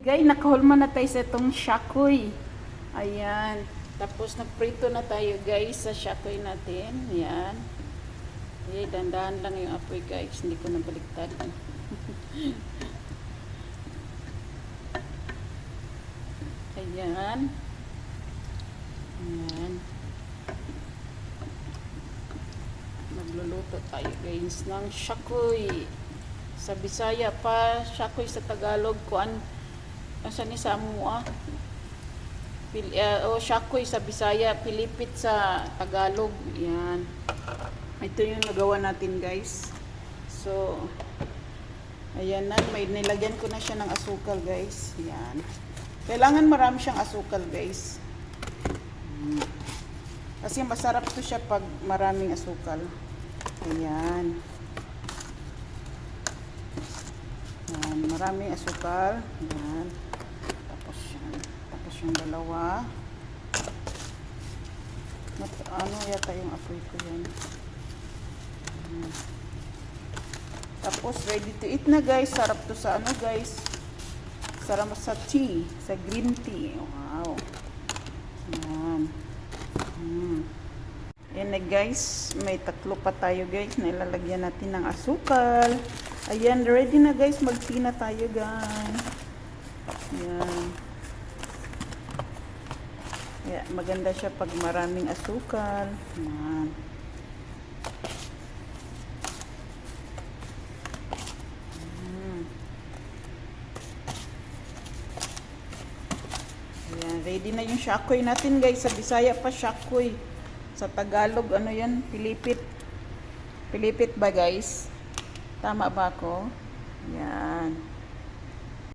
Guys, nakahulma na tayo sa itong shakoy. Ayan. Tapos nagprito na tayo guys sa shakoy natin. Ayan. Okay, dandahan lang yung apoy guys. Hindi ko nabaliktad. Ayan. Ayan. Magluluto tayo guys ng shakoy. Sa Bisaya pa, shakoy sa Tagalog. Kuan, asa ni sa amua? Shakoy sa Bisaya, pilipit sa Tagalog. Yan. Ito yung nagawa natin guys. So, ayan na. May nilagyan ko na siya ng asukal guys. Yan. Kailangan marami siyang asukal guys. Kasi masarap to siya pag maraming asukal. Ayan. Yan. Maraming asukal. Yan. Tapos yung dalawa. Ano yata yung apoy ko yan. Tapos ready to eat na guys. Sarap to sa ano guys. Sarap sa tea. Sa green tea. Wow. Yan. Yan na guys. May tatlo pa tayo guys. Nilalagyan natin ng asukal. Ayan. Ready na guys. Mag-tea na tayo guys. Yan. Yeah, maganda siya pag maraming asukal. Yan. Ayan, ready na yung shakoy natin guys. Sa Bisaya pa shakoy. Sa Tagalog, ano yan? Pilipit. Pilipit ba guys? Tama ba ako? Yan.